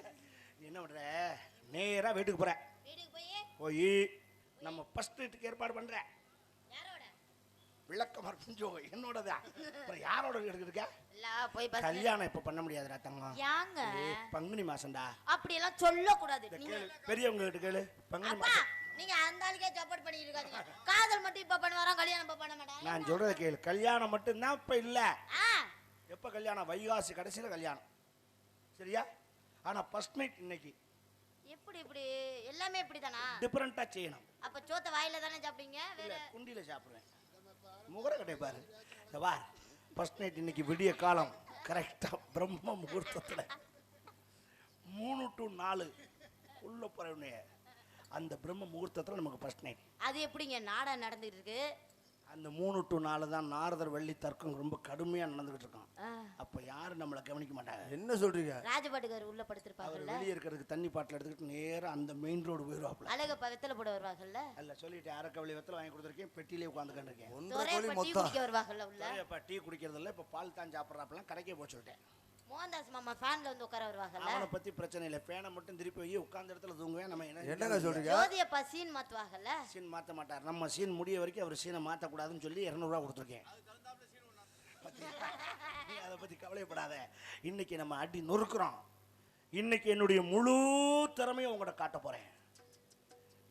நீ என்ன பண்ற நேரா வீட்டுக்கு போற வீட்டுக்கு போய் போய் நம்ம ஃபர்ஸ்ட் நைட்டுக்கு ஏற்பாடு பண்ற யாரோட விளக்கம் கொஞ்சம் என்னோடதான் அப்புறம் யாரோட எடுத்துருக்க இல்ல போய் பஸ் கல்யாணம் இப்ப பண்ண முடியாதுடா தங்கம் யாங்க பங்குனி மாசம்டா அப்படி எல்லாம் சொல்லக்கூடாது. இத நீங்க கேளு பெரியவங்க கிட்ட கேளு பங்குனி அப்பா மாசம் நீங்க அந்த ஆளுக்கே சப்போர்ட் பண்ணிட்டு இருக்காதீங்க. காதல் மட்டும் இப்ப பண்ணுவாராம், கல்யாணம் இப்ப பண்ண மாட்டாங்க. நான் சொல்றத கேளு கல்யாணம் மட்டும்தான் இப்ப இல்ல ஆ எப்ப கல்யாணம் வைகாசி கடைசியில கல்யாணம் சரியா ஆனா ஃபர்ஸ்ட் நைட் இன்னைக்கு எப்படி இப்படி எல்லாமே இப்படிதானா? டிஃபரெண்டா செய்யணும் அப்ப சோத்த வாயில தானே சாப்பிடுவீங்க? இல்ல வேற குண்டியில சாப்பிடுவேன் முகர கட்டை பாரு இந்த பார் ஃபர்ஸ்ட் நைட் இன்னைக்கு விடிய காலம் கரெக்டா பிரம்ம முகூர்த்தத்துல 3 to 4 உள்ள போறவனே அந்த பிரம்ம முகூர்த்தத்துல நமக்கு ஃபர்ஸ்ட் நைட் அது எப்படிங்க நாடகம் நடந்துட்டு இருக்கு? அந்த 3 to 4 தான் நாரதர் வெள்ளி தர்க்கம் ரொம்ப கடுமையா நடந்துகிட்டு இருக்கோம் ஆ, அப்ப யாரும் நம்மளை கவனிக்க மாட்டாங்க என்ன சொல்றீங்க ராஜபாட்டுக்காரர் உள்ள அவர் படுத்திருப்பாங்கல்ல, வெளியே இருக்கிறதுக்கு தண்ணி பாட்டில் எடுத்துக்கிட்டு நேரா அந்த மெயின் ரோடு போயிடுவாப்ல அழகப்பா வெத்தலை போட வருவாங்கல்ல, அல்ல சொல்லிட்டு அரைக்கவளி வெத்தலை வாங்கி கொடுத்துருக்கேன் பெட்டியிலே உட்காந்துக்கிட்டு ஒன்றரை ஒரே கோழி டீ மொத்தம் குடிக்க வருவாங்கல்ல உள்ள. இப்ப டீ குடிக்கிறது இல்ல இப்ப பால் தான் சாப்பிட்றாப்பெல்லாம் கடைக்கே போக சொல்லிட்டேன் மோகன்தாஸ் மாமா ஃபேன்ல வந்து உட்கார வருவாங்கல்ல. அவனை பத்தி பிரச்சனை இல்லை ஃபேனை மட்டும் திருப்பி போய் உட்கார்ந்த இடத்துல தூங்குவேன் நம்ம என்னங்க சொல்றீங்க ஜோதியப்பா சீன் மாத்துவாங்கல்ல. சீன் மாற்ற மாட்டார் நம்ம சீன் முடிய வரைக்கும் அவர் சீனை மாற்றக்கூடாதுன்னு சொல்லி 200 ரூபா கொடுத்துருக்கேன் நீ அதை பத்தி கவலைப்படாத இன்னைக்கு நம்ம அடி நொறுக்குறோம் இன்னைக்கு என்னுடைய முழு திறமையும் உங்கள்கிட்ட காட்ட போறேன்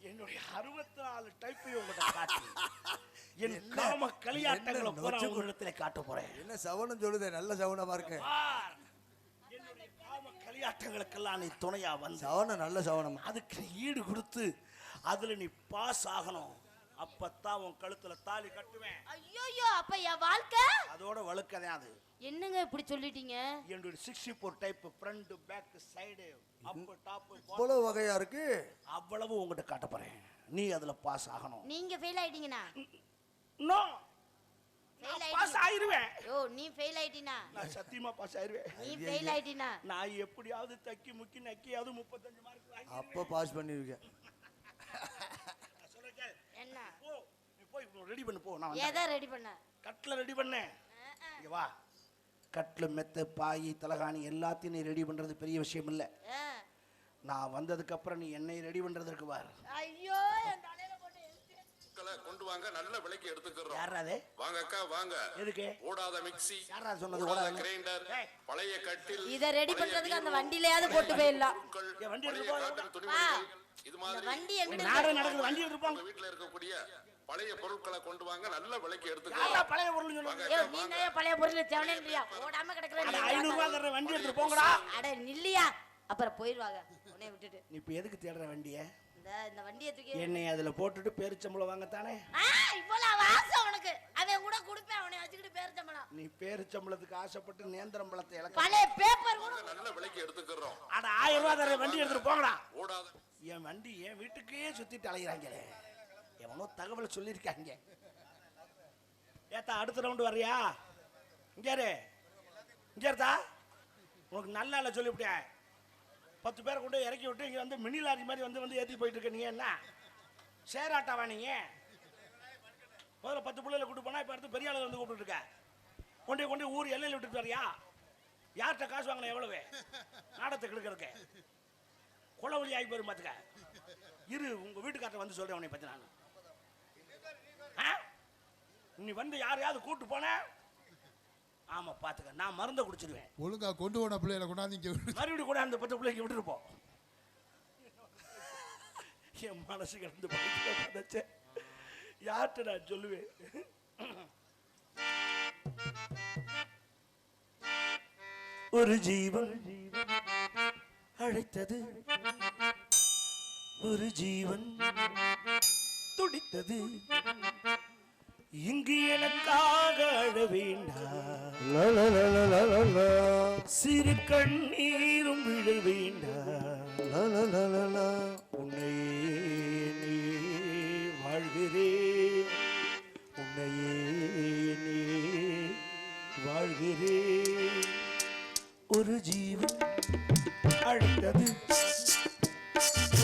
என்னுடைய 64 டைப்பையும் உங்கள்கிட்ட காட்டி என் காம களியாட்டங்களை பூரா உங்களிடத்துல காட்ட போறேன் என்ன சவனம் சொல்லுதே நல்ல சவனமா இருக்கு பார், என்னுடைய காம களியாட்டங்களுக்கெல்லாம் நீ துணையா வந்து சவனம் நல்ல சவனமா அதுக்கு ஈடு கொடுத்து அதுல நீ பாஸ் ஆகணும் அப்பத்தான் உன் கழுத்துல தாலி கட்டுவேன் ஐயோ அப்ப என் வாழ்க்கை அதோட வழுக்கதான் அது என்னங்க இப்படி சொல்லிட்டீங்க? என்னுடைய 64 type front back side up top இவ்வளவு வகையா இருக்கு அவ்வளவு உங்ககிட்ட காட்ட போறேன் நீ அதுல பாஸ் ஆகணும் நீங்க ஃபெயில் ஆயிட்டீங்கனா? நோ ஃபெயில் நான் பாஸ் ஆயிட்டீங்க. ஆயிருவேன் ஓ நீ ஃபெயில் ஆயிட்டீனா? நான் சத்தியமா பாஸ் ஆயிருவேன் நீ ஃபெயில் ஆயிட்டீனா? நான் எப்படியாவது தக்கி முக்கி நக்கியாவது 35 மார்க் வாங்கி அப்ப பாஸ் பண்ணிருக்க சொல்றேன் கேளு. என்ன போ நீ போய் ரெடி பண்ணு போ நான் எதை ரெடி பண்ண? கட்ல ரெடி பண்ணேன் இங்க வா கட்லு மெத்த பாய் தலகாணி எல்லாத்தையும் நீ ரெடி பண்றது பெரிய விஷயம் இல்லை. நான் வந்ததுக்கு அப்புறம் நீ என்னை ரெடி பண்றதுக்கு பார். ஐயோ என் தலையில போட்டு கொண்டு வாங்க, நல்ல விலைக்கு எடுத்துக்கிறோம். யாராதே? வாங்க அக்கா வாங்க. எதுக்கு? ஓடாத மிக்ஸி, யாரா சொன்னது? ஓடாத கிரைண்டர், பழைய கட்டில், இத ரெடி பண்றதுக்கு அந்த வண்டியிலயாவது போட்டு போயிடலாம். வண்டி எடுத்து இது மாதிரி வண்டி எங்க நாடகம் நடக்குது, வண்டி எடுத்து போங்க. வீட்ல இருக்கக்கூடிய பழைய பொருட்களை கொண்டு வாங்க, நல்ல விலைக்கு எடுத்துக்கிறோம். யாரா பழைய பொருள் சொல்லுங்க? ஏய் நீ நைய பழைய பொருள் தேவனேன்றியா ஓடாம கிடக்குற. 500 ரூபாய் தர வண்டி எடுத்து போங்கடா. அட நில்லியா, அப்புறம் போயிடுவாங்க உன்னை விட்டுட்டு. நீ இப்ப எதுக்கு தேடுற வண்டியை? இந்த வண்டியை தூக்கி என்னை அதுல போட்டுட்டு பேரிச்சம்பளம் வாங்கத்தானே? இவ்வளவு வாசம் உனக்கு. அவன் கூட குடுப்பேன், அவனை வச்சுக்கிட்டு பேரிச்சம்பளம். நீ பேரிச்சம்பளத்துக்கு ஆசைப்பட்டு நேந்திரம் பழத்தை இழக்க. பழைய பேப்பர் கூட நல்ல விலைக்கு எடுத்துக்கிறோம். அட 1000 ரூபாய் தர வண்டி எடுத்துட்டு போங்கடா. ஓடாத என் வண்டி என் வீட்டுக்கே சுத்திட்டு அலைகிறாங்களே, எவனோ தகவல் சொல்லியிருக்காங்க. ஏத்தா அடுத்த ரவுண்டு வர்றியா? இங்கே இருந்தா உனக்கு நல்லா சொல்லிவிட்டேன். 10 பேரை கொண்டு இறக்கி விட்டு இங்கே வந்து மினி லாரி மாதிரி வந்து ஏற்றி போயிட்டு இருக்க. நீங்க என்ன சேராட்டாவா? நீங்க முதல்ல 10 பிள்ளைகளை கூட்டு போனா இப்போ அடுத்து பெரிய ஆளுங்க வந்து கூப்பிட்டு இருக்க. கொண்டு ஊர் எல்லையில் விட்டுட்டு வரியா? யார்கிட்ட காசு வாங்கின? எவ்வளவு நாடத்தை கெடுக்கிறதுக்கு? கொலவழி ஆகி போயிரும் பார்த்துக்க. இரு உங்க வீட்டுக்காரத்தை வந்து சொல்றேன் உன்னை பத்தி. நான் நீ வந்து யாரையாவது கூட்டு போன, ஆமா பாத்துக்க, நான் மருந்தை குடிச்சிருவேன். ஒழுங்கா கொண்டு போன பிள்ளைகளை கொண்டாந்து மறுபடியும் கூட அந்த 10 பிள்ளைங்க விட்டுருப்போம். என் மனசு கிடந்து படைச்சேன், யார்கிட்ட நான் சொல்லுவேன்? ஒரு ஜீவன் அழைத்தது, ஒரு ஜீவன் துடித்தது. இங்கு எனக்காக அழ வேண்டாம், சிறு கண்ணீரும் விழ வேண்டாம். உன்னையே நீ வாழ்கிறேன், உன்னையே நீ வாழ்கிறேன். ஒரு ஜீவன் அழைத்தது,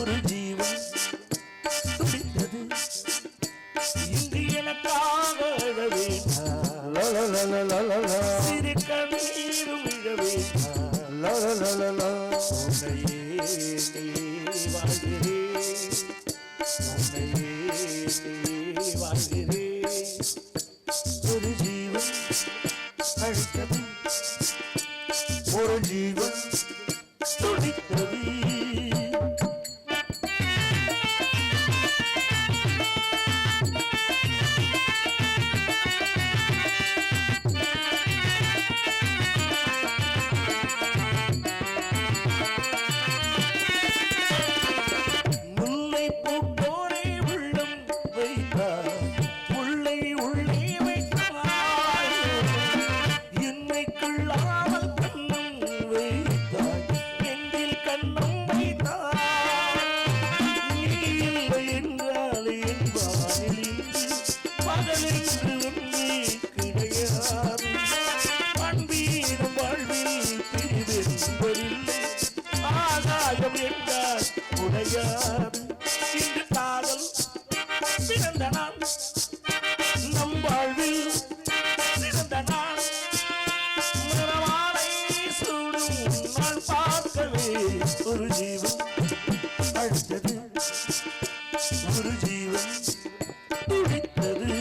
ஒரு ஜீவன் துடித்தது. இங்கு எனக்காக அழ வேண்டாம், சிறு கண்ணீரும் விழ வேண்டாம். உன்னையே நீ வாழ்கிறேன், உன்னையே நீ வாழ்கிறேன். ஒரு ஜீவன் அழைத்தது, ஒரு ஜீவன் துடித்தது. இன்று காதல் பிறந்த நாள், நம் வாழ்வில் பிறந்த நாள். மரவாளை சூடும் நாள் பார்க்கவே ஒரு ஜீவன் அழைத்தது, ஒரு ஜீவன் துடித்தது.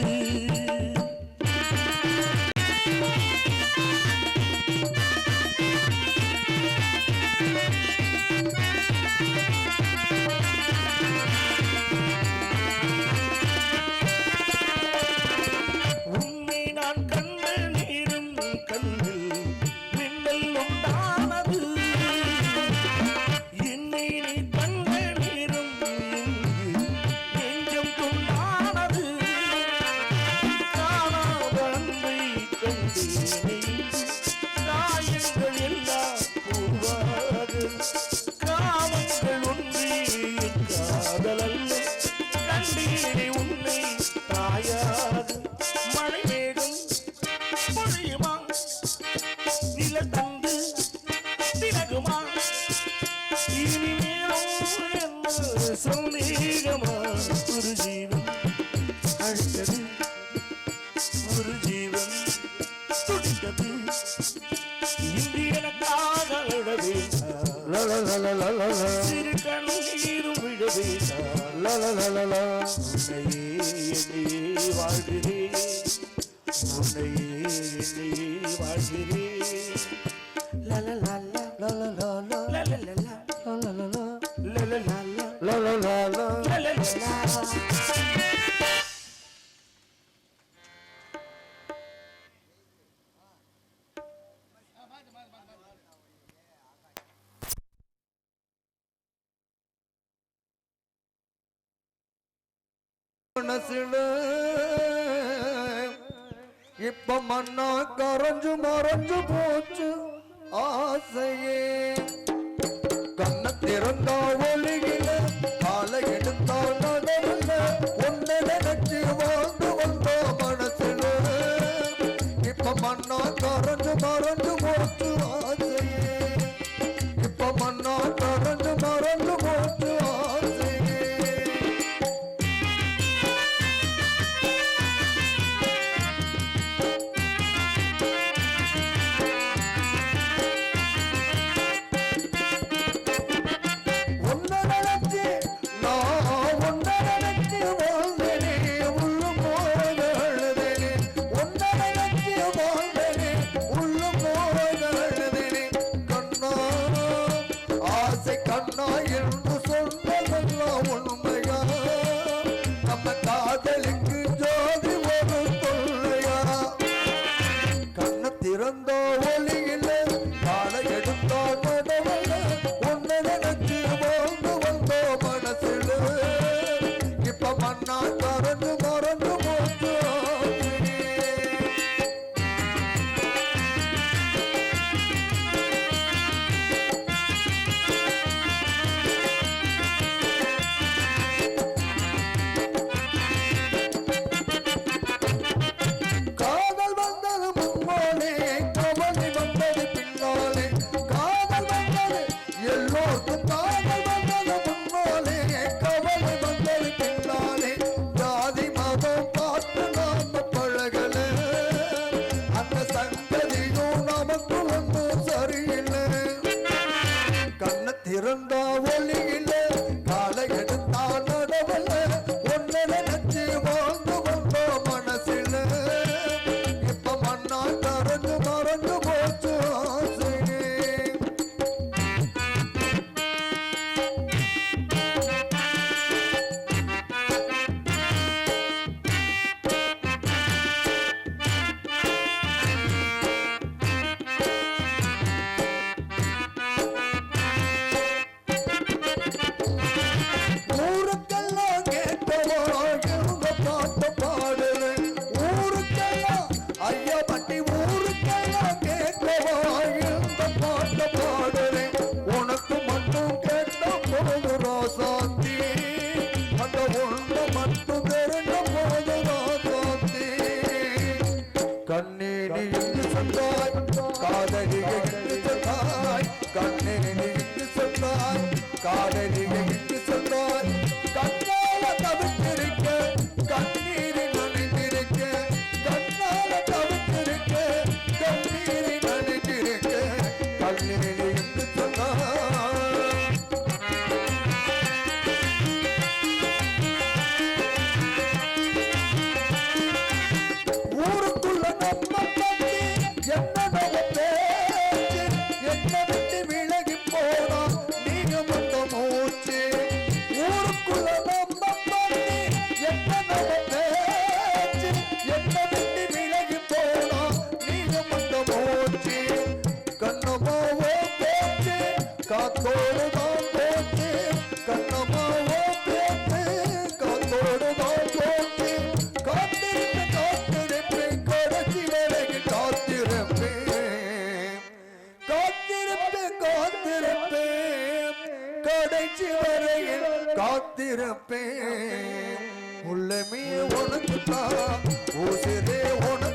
காயங்கள் எல்லாம் பூவாது, காமங்கள் ஒன்றே காதலல்ல. கண்டீரை உன்னை தாயாது, மழை மேகம் பொழியுமா, நில தந்து திலகுமா, இனிமேலும் என்ன சந்தேகமா? ஒரு ஜீவன் அழைத்தது, ஒரு ஜீவன் துடித்தது. சிறு கண்ணீரும் விழவேண்டா உன்னையே வாழ்கிறேன் உன்னையே வாழ்கிறேன் மனசுல இப்ப மண்ணா கரைஞ்சு மறைஞ்சு போச்சு ஆசையே கண்ண திறந்தா ஒளியில காலை எடுத்தா நடவுல ஒன்ன நினைச்சு வாழ்ந்து வந்தோ மனசுல இப்ப மண்ணா கரைஞ்சு மறைஞ்சு போச்சு ஆசையே இப்ப மண்ணா கரைஞ்சு மறைஞ்சு போச்சு ஆசையே காத்திருப்பேன் உள்ளமே உனக்கு தான் உசிரே உனக்கு